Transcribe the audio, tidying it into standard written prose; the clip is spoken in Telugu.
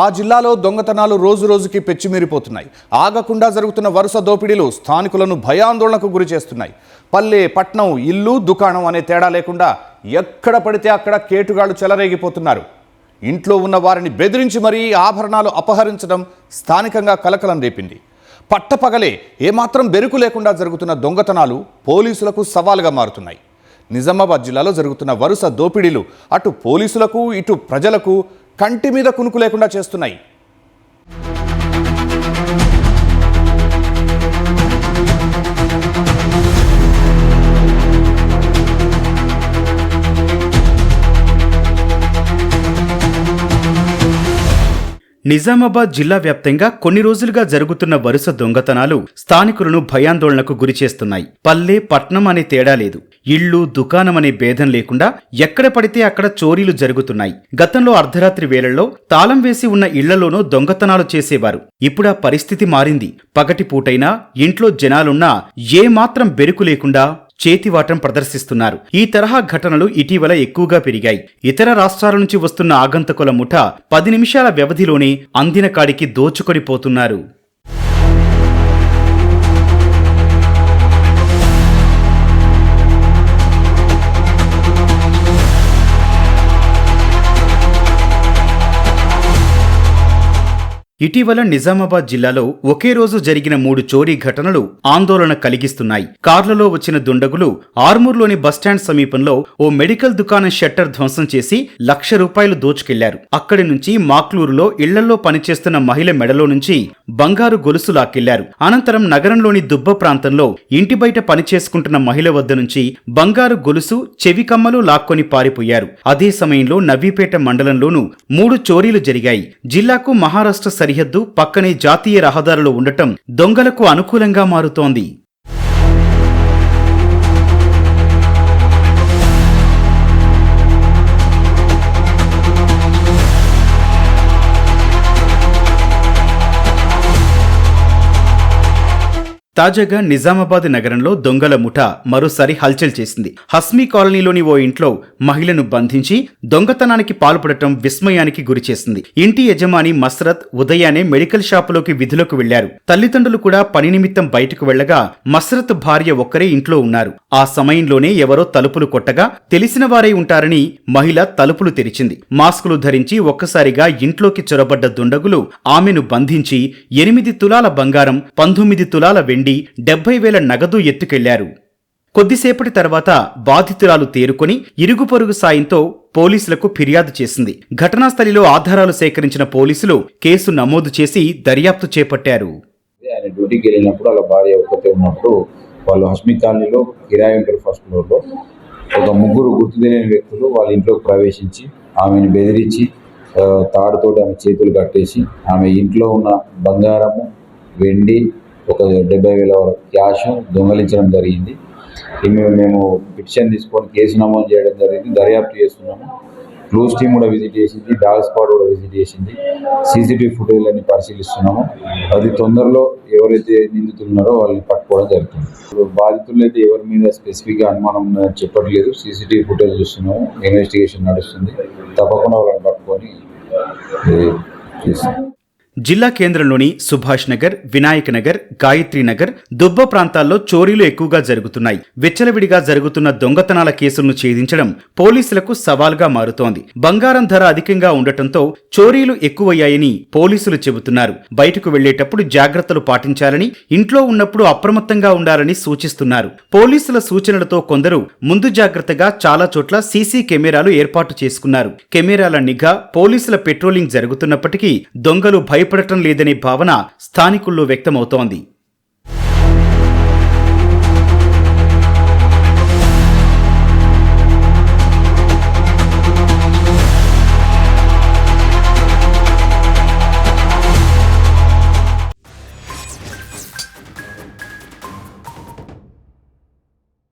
ఆ జిల్లాలో దొంగతనాలు రోజురోజుకి పెచ్చిమీరిపోతున్నాయి. ఆగకుండా జరుగుతున్న వరుస దోపిడీలు స్థానికులను భయాందోళనకు గురి చేస్తున్నాయి. పల్లె, పట్నం, ఇల్లు, దుకాణం అనే తేడా లేకుండా ఎక్కడ పడితే అక్కడ కేటుగాళ్లు చెలరేగిపోతున్నారు. ఇంట్లో ఉన్న వారిని బెదిరించి మరీ ఆభరణాలు అపహరించడం స్థానికంగా కలకలం రేపింది. పట్టపగలే ఏమాత్రం బెరుకు లేకుండా జరుగుతున్న దొంగతనాలు పోలీసులకు సవాలుగా మారుతున్నాయి. నిజామాబాద్ జిల్లాలో జరుగుతున్న వరుస దోపిడీలు అటు పోలీసులకు ఇటు ప్రజలకు కంటి మీద కునుకు లేకుండా చేస్తున్నాయి. నిజామాబాద్ జిల్లా వ్యాప్తంగా కొన్ని రోజులుగా జరుగుతున్న వరుస దొంగతనాలు స్థానికులను భయాందోళనకు గురిచేస్తున్నాయి. పల్లె, పట్నం అనే తేడా లేదు. ఇళ్లు, దుకాణం అనే భేదం లేకుండా ఎక్కడ పడితే అక్కడ చోరీలు జరుగుతున్నాయి. గతంలో అర్ధరాత్రి వేళల్లో తాళం వేసి ఉన్న ఇళ్లలోనూ దొంగతనాలు చేసేవారు. ఇప్పుడు ఆ పరిస్థితి మారింది. పగటిపూటైనా ఇంట్లో జనాలున్నా ఏమాత్రం బెరుకు లేకుండా చేతివాటం ప్రదర్శిస్తున్నారు. ఈ తరహా ఘటనలు ఇటీవల ఎక్కువగా పెరిగాయి. ఇతర రాష్ట్రాల నుంచి వస్తున్న ఆగంతకుల ముఠా 10 నిమిషాల వ్యవధిలోనే అందిన కాడికి దోచుకొని పోతున్నారు. ఇటీవల నిజామాబాద్ జిల్లాలో ఒకే రోజు జరిగిన 3 చోరీ ఘటనలు ఆందోళన కలిగిస్తున్నాయి. కార్లలో వచ్చిన దుండగులు ఆర్మూర్లోని బస్టాండ్ సమీపంలో ఓ మెడికల్ దుకాణం షట్టర్ ధ్వంసం చేసి ₹1,00,000 దోచుకెళ్లారు. అక్కడి నుంచి మాక్లూరులో ఇళ్లల్లో పనిచేస్తున్న మహిళ మెడలో నుంచి బంగారు గొలుసు లాక్కెళ్లారు. అనంతరం నగరంలోని దుబ్బ ప్రాంతంలో ఇంటి బయట పనిచేసుకుంటున్న మహిళ వద్ద నుంచి బంగారు గొలుసు, చెవి కమ్మలు లాక్కొని పారిపోయారు. అదే సమయంలో నవీపేట మండలంలోనూ 3 చోరీలు జరిగాయి. జిల్లాకు మహారాష్ట్ర సరిహద్దు పక్కనే జాతీయ రహదారులు ఉండటం దొంగలకు అనుకూలంగా మారుతోంది. తాజాగా నిజామాబాద్ నగరంలో దొంగల ముఠా మరోసారి హల్చల్ చేసింది. హస్మీ కాలనీలోని ఓ ఇంట్లో మహిళను బంధించి దొంగతనానికి పాల్పడటం విస్మయానికి గురిచేసింది. ఇంటి యజమాని మస్రత్ ఉదయాన్నే మెడికల్ షాపులోకి విధులకు వెళ్లారు. తల్లిదండ్రులు కూడా పని నిమిత్తం బయటకు వెళ్లగా మస్రత్ భార్య ఒక్కరే ఇంట్లో ఉన్నారు. ఆ సమయంలోనే ఎవరో తలుపులు కొట్టగా తెలిసిన వారై ఉంటారని మహిళ తలుపులు తెరిచింది. మాస్కులు ధరించి ఒక్కసారిగా ఇంట్లోకి చొరబడ్డ దుండగులు ఆమెను బంధించి 8 తులాల బంగారం, 19 తులాల వెండి, 70,000 నగదు ఎత్తుకెళ్లారు. కొద్దిసేపటి తర్వాత బాధితురాలు తేరుకొని ఇరుగు పొరుగు సాయంతో పోలీసులకు ఫిర్యాదు చేసింది. ఘటనా స్థలిలో ఆధారాలు సేకరించిన పోలీసులు కేసు నమోదు చేసి దర్యాప్తు చేపట్టారు. ఆయన డ్యూటీకి వెళ్ళినప్పుడు వాళ్ళ భార్య ఒక్కతే ఉన్నప్పుడు వాళ్ళు హస్మీ కాలనీలో కిరాయి ఉంటారు. ఫస్ట్ ఫ్లోర్లో ఒక 3 గుర్తు తెలియని వ్యక్తులు వాళ్ళ ఇంట్లోకి ప్రవేశించి ఆమెను బెదిరించి తాడుతోటి ఆమె చేతులు కట్టేసి ఆమె ఇంట్లో ఉన్న బంగారము, వెండి, ఒక 70,000 వరకు క్యాష్ దొంగలించడం జరిగింది. మేము పిటిషన్ తీసుకొని కేసు నమోదు చేయడం జరిగింది. దర్యాప్తు చేస్తున్నాము. క్లూస్ టీమ్ కూడా విజిట్ చేసింది, డాగ్ స్క్వాడ్ కూడా విజిట్ చేసింది. CCTV ఫుటేజ్లన్నీ పరిశీలిస్తున్నాము. అది తొందరలో ఎవరైతే నిందితున్నారో వాళ్ళని పట్టుకోవడం జరుగుతుంది. బాధితులు అయితే ఎవరి మీద స్పెసిఫిక్గా అనుమానం ఉందని చెప్పట్లేదు. CCTV ఫుటేజ్ చూస్తున్నాము, ఇన్వెస్టిగేషన్ నడుస్తుంది. తప్పకుండా వాళ్ళని పట్టుకొని చేస్తాం. జిల్లా కేంద్రంలోని సుభాష్ నగర్, వినాయక్ నగర్, గాయత్రి నగర్, దుబ్బ ప్రాంతాల్లో చోరీలు ఎక్కువగా జరుగుతున్నాయి. విచ్చలవిడిగా జరుగుతున్న దొంగతనాల కేసులను ఛేదించడం పోలీసులకు సవాల్గా మారుతోంది. బంగారం ధర అధికంగా ఉండటంతో చోరీలు ఎక్కువయ్యాయని పోలీసులు చెబుతున్నారు. బయటకు వెళ్లేటప్పుడు జాగ్రత్తలు పాటించాలని, ఇంట్లో ఉన్నప్పుడు అప్రమత్తంగా ఉండాలని సూచిస్తున్నారు. పోలీసుల సూచనలతో కొందరు ముందు జాగ్రత్తగా చాలా చోట్ల సీసీ కెమెరాలు ఏర్పాటు చేసుకున్నారు. కెమెరాల నిఘా, పోలీసుల పెట్రోలింగ్ జరుగుతున్నప్పటికీ దొంగలు భయపడటం లేదనే భావన స్థానికుల్లో వ్యక్తమవుతోంది.